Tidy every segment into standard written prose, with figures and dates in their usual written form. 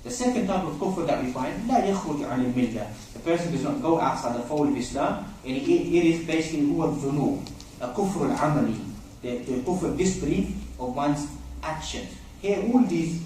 The second type of kufr that we find, لا يخرج عن الملة. The person does not go outside the fold of Islam, and it is basically هو الذنوب, a kufr al-amali, the kufr disbelief of one's actions. Here, all these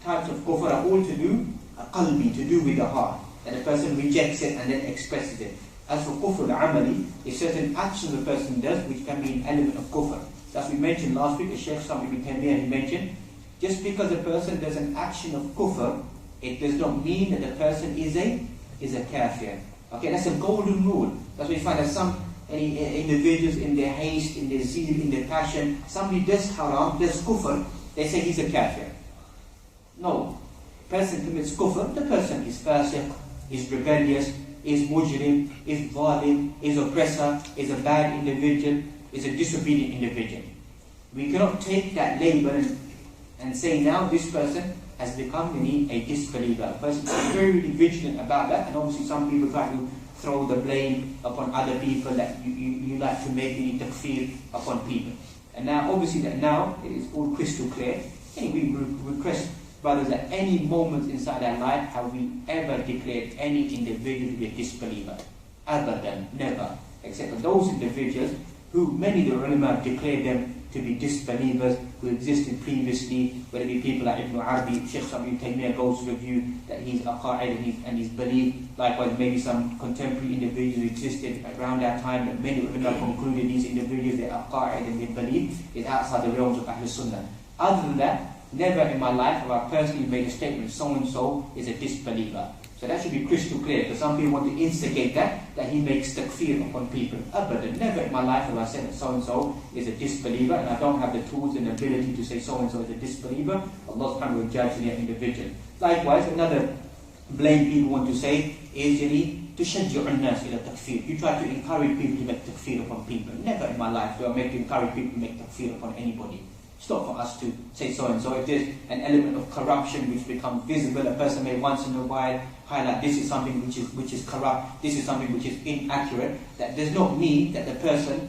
types of kufr are all to do, qalbi, to do with the heart, that the person rejects it and then expresses it. As for kufr al-amali, it's certain actions the person does which can be an element of kufr. As we mentioned last week, the Shaykh Ibn Taymiyyah, he mentioned, just because a person does an action of kufr, it does not mean that the person is a kafir. Okay, that's a golden rule. That's why you find that some individuals in their haste, in their zeal, in their passion, somebody does haram, does kufr, they say he's a kafir. No. Person commits kufr, the person is fasiq, is rebellious, is mujrim, is zalim, is oppressor, is a bad individual, is a disobedient individual. We cannot take that label and say now this person has become a disbeliever. A person is very vigilant about that, and obviously some people try to throw the blame upon other people, that you like to make any takfir upon people. And now obviously that now it is all crystal clear. And we request brothers at any moment inside our life, have we ever declared any individual to be a disbeliever? Abadan, never. Except for those individuals who many of the ulama have declared them to be disbelievers, who existed previously, whether it be people like Ibn Arabi, Shaykh Ibn Taymiyyah goes to review that he's aqa'id and he's believed. Likewise, maybe some contemporary individuals who existed around that time, that many ulama concluded these individuals, they're aqa'id and they believe, is outside the realms of Ahlul Sunnah. Other than that, never in my life have I personally made a statement, so-and-so is a disbeliever. So that should be crystal clear, because some people want to instigate that he makes takfir upon people. Abadan, never in my life have I said that so-and-so is a disbeliever, and I don't have the tools and ability to say so-and-so is a disbeliever. Allah subhanahu wa ta'ala will judge the individual. Likewise, another blame people want to say is to shajju' an-nas ila takfir. You try to encourage people to make takfir upon people. Never in my life do I encourage people to make takfir upon anybody. It's not for us to say so-and-so. If there's an element of corruption which becomes visible, a person may once in a while highlight this is something which is corrupt, this is something which is inaccurate. That does not mean that the person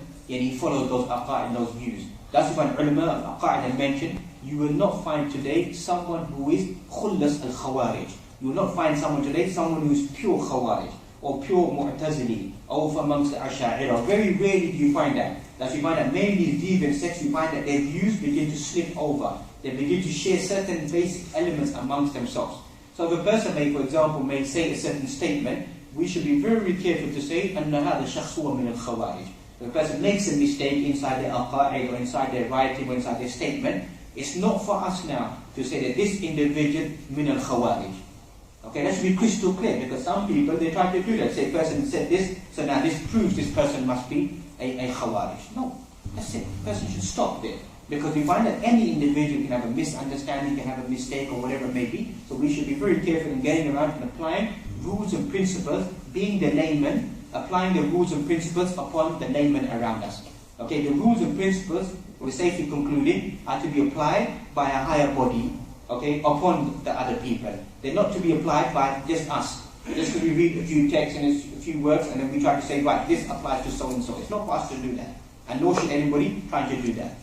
follows those aqa'id and those views. That's why ulama al-aqa'id have mentioned, you will not find today someone who is khullas al-khawarij. You will not find someone today, someone who is pure khawarij, or pure mu'tazili, or amongst the asha'ira. Very rarely do you find that. That you find that many of these deviant sects, you find that their views begin to slip over. They begin to share certain basic elements amongst themselves. So if a person for example, may say a certain statement, we should be very careful to say, أَنَّ هَذَا شَخْصٌ مِنَ الْخَوَارِجِ. If a person makes a mistake inside their aqa'id, or inside their writing, or inside their statement, it's not for us now to say that this individual min al-khawarij. Okay, that should be crystal clear, because some people, they try to do that. Say a person said this, so now this proves this person must be a khawarij. No, that's it. The person should stop there. Because we find that any individual can have a misunderstanding, can have a mistake, or whatever it may be. So we should be very careful in getting around and applying rules and principles, being the layman, applying the rules and principles upon the layman around us. Okay, the rules and principles, we're safely concluding, are to be applied by a higher body, okay, upon the other people. They're not to be applied by just us. Just because we read a few texts and a few words, and then we try to say, right, this applies to so-and-so. It's not for us to do that. And nor should anybody try to do that.